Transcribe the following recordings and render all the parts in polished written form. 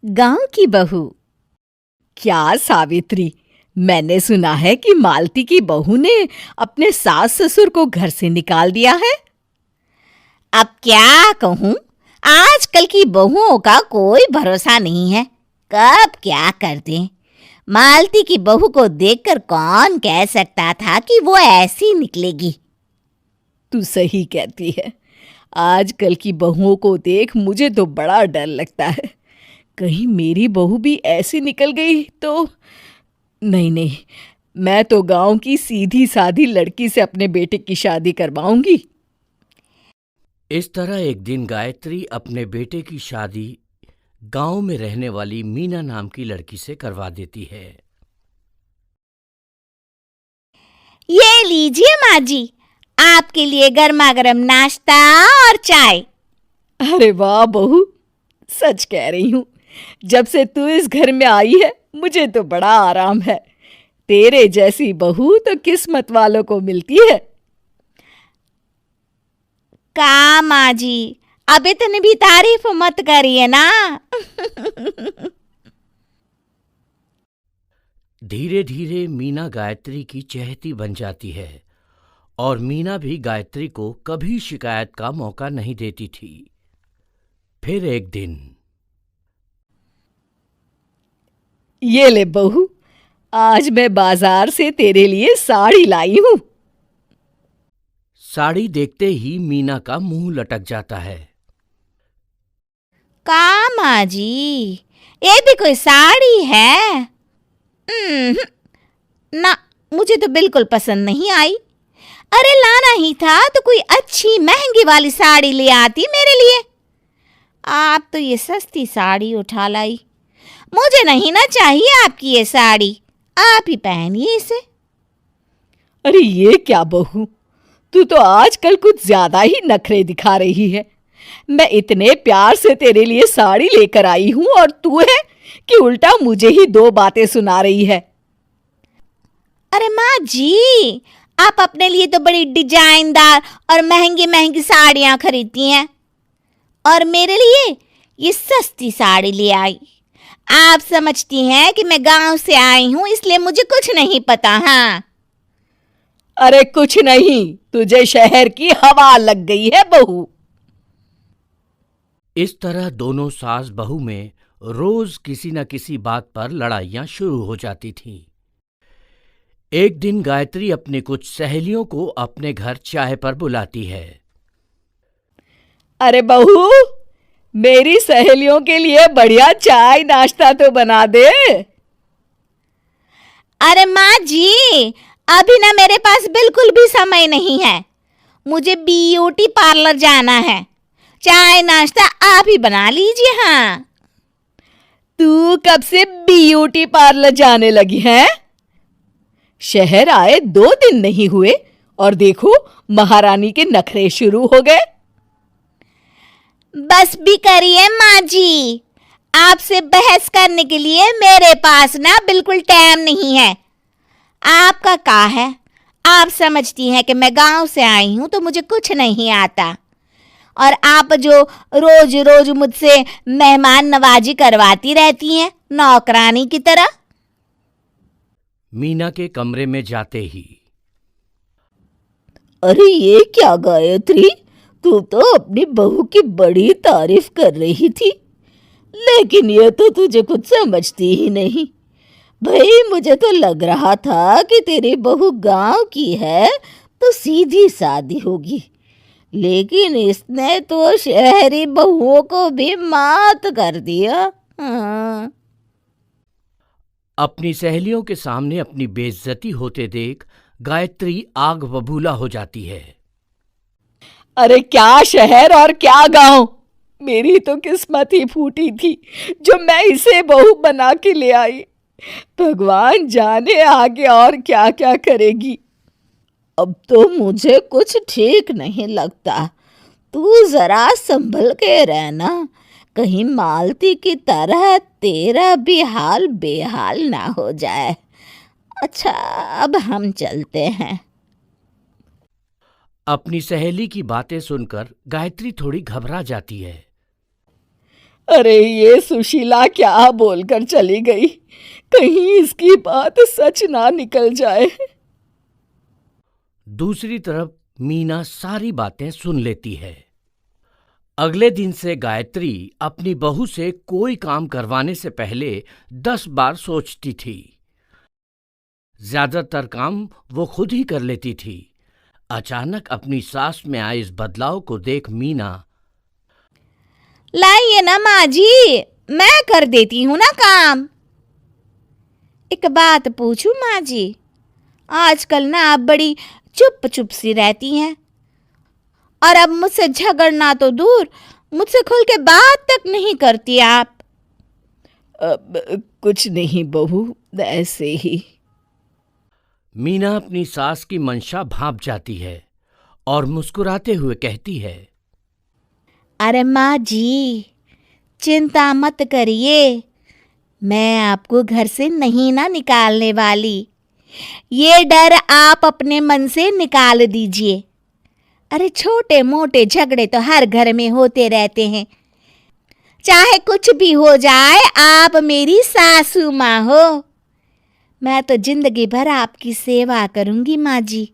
गांव की बहू। क्या सावित्री, मैंने सुना है कि मालती की बहू ने अपने सास ससुर को घर से निकाल दिया है। अब क्या कहूं, आजकल की बहुओं का कोई भरोसा नहीं है, कब क्या कर दें। मालती की बहू को देखकर कौन कह सकता था कि वो ऐसी निकलेगी। तू सही कहती है, आजकल की बहुओं को देख मुझे तो बड़ा डर लगता है। कहीं मेरी बहू भी ऐसी निकल गई तो। नहीं, मैं तो गांव की सीधी सादी लड़की से अपने बेटे की शादी करवाऊंगी। इस तरह एक दिन गायत्री अपने बेटे की शादी गांव में रहने वाली मीना नाम की लड़की से करवा देती है। ये लीजिए माँ जी, आपके लिए गर्मा गर्म नाश्ता और चाय। अरे वाह बहू, सच कह रही हूँ, जब से तू इस घर में आई है मुझे तो बड़ा आराम है। तेरे जैसी बहू तो किस्मत वालों को मिलती है। का माँ जी, अब इतनी भी तारीफ मत करिए ना। धीरे धीरे मीना गायत्री की चहेती बन जाती है और मीना भी गायत्री को कभी शिकायत का मौका नहीं देती थी। फिर एक दिन, ये ले बहू, आज मैं बाजार से तेरे लिए साड़ी लाई हूँ। साड़ी देखते ही मीना का मुंह लटक जाता है। का माँ जी, ये भी कोई साड़ी है? ना, मुझे तो बिल्कुल पसंद नहीं आई। अरे लाना ही था तो कोई अच्छी महंगी वाली साड़ी ले आती मेरे लिए। आप तो ये सस्ती साड़ी उठा लाई। मुझे नहीं ना चाहिए आपकी ये साड़ी, आप ही पहनिए इसे। अरे ये क्या बहू, तू तो आजकल कुछ ज्यादा ही नखरे दिखा रही है। मैं इतने प्यार से तेरे लिए साड़ी लेकर आई हूं और तू है कि उल्टा मुझे ही दो बातें सुना रही है। अरे माँ जी, आप अपने लिए तो बड़ी डिजाइनदार और महंगी महंगी साड़ियां खरीदती हैं और मेरे लिए ये सस्ती साड़ी ले आई। आप समझती हैं कि मैं गांव से आई हूं इसलिए मुझे कुछ नहीं पता। हाँ, अरे कुछ नहीं, तुझे शहर की हवा लग गई है बहू। इस तरह दोनों सास बहू में रोज किसी न किसी बात पर लड़ाइयां शुरू हो जाती थीं। एक दिन गायत्री अपनी कुछ सहेलियों को अपने घर चाय पर बुलाती है। अरे बहू, मेरी सहेलियों के लिए बढ़िया चाय नाश्ता तो बना दे। अरे माँ जी, अभी ना मेरे पास बिल्कुल भी समय नहीं है, मुझे ब्यूटी पार्लर जाना है। चाय नाश्ता आप ही बना लीजिए। हाँ, तू कब से ब्यूटी पार्लर जाने लगी है? शहर आए 2 दिन नहीं हुए और देखो महारानी के नखरे शुरू हो गए। बस भी करिए माँ जी, आपसे बहस करने के लिए मेरे पास ना बिल्कुल टाइम नहीं है। आपका क्या है, आप समझती हैं कि मैं गांव से आई हूं तो मुझे कुछ नहीं आता और आप जो रोज रोज मुझसे मेहमान नवाजी करवाती रहती हैं नौकरानी की तरह। मीना के कमरे में जाते ही, अरे ये क्या गायत्री, तू तो अपनी बहू की बड़ी तारीफ कर रही थी, लेकिन ये तो तुझे कुछ समझती ही नहीं। भाई मुझे तो लग रहा था कि तेरी बहू गांव की है तो सीधी सादी होगी, लेकिन इसने तो शहरी बहुओं को भी मात कर दिया। हाँ। अपनी सहेलियों के सामने अपनी बेइज्जती होते देख गायत्री आग बबूला हो जाती है। अरे क्या शहर और क्या गांव, मेरी तो किस्मत ही फूटी थी जो मैं इसे बहू बना के ले आई। भगवान जाने आगे और क्या क्या करेगी। अब तो मुझे कुछ ठीक नहीं लगता। तू जरा संभल के रहना, कहीं मालती की तरह तेरा भी हाल बेहाल ना हो जाए। अच्छा, अब हम चलते हैं। अपनी सहेली की बातें सुनकर गायत्री थोड़ी घबरा जाती है। अरे ये सुशीला क्या बोलकर चली गई, कहीं इसकी बात सच ना निकल जाए। दूसरी तरफ मीना सारी बातें सुन लेती है। अगले दिन से गायत्री अपनी बहू से कोई काम करवाने से पहले 10 बार सोचती थी। ज्यादातर काम वो खुद ही कर लेती थी। अचानक अपनी सास में आए इस बदलाव को देख मीना, लाइए ना माँ जी, मैं कर देती हूँ ना काम। एक बात पूछूं माँ जी, आजकल ना आप बड़ी चुप चुप सी रहती हैं, और अब मुझसे झगड़ना तो दूर, मुझसे खुल के बात तक नहीं करती आप। अब कुछ नहीं बहू, ऐसे ही। मीना अपनी सास की मंशा भांप जाती है और मुस्कुराते हुए कहती है, अरे माँ जी, चिंता मत करिए, मैं आपको घर से नहीं ना निकालने वाली। ये डर आप अपने मन से निकाल दीजिए। अरे छोटे मोटे झगड़े तो हर घर में होते रहते हैं, चाहे कुछ भी हो जाए, आप मेरी सासू माँ हो। मैं तो जिंदगी भर आपकी सेवा करूंगी माँ जी।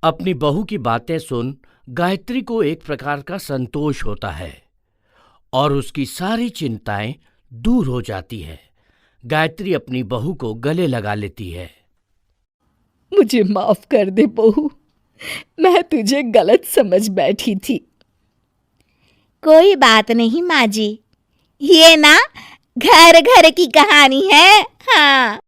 अपनी बहू की बातें सुन गायत्री को एक प्रकार का संतोष होता है और उसकी सारी चिंताएं दूर हो जाती है। गायत्री अपनी बहू को गले लगा लेती है। मुझे माफ कर दे बहू, मैं तुझे गलत समझ बैठी थी। कोई बात नहीं माँ जी, ये ना घर घर की कहानी है। हाँ।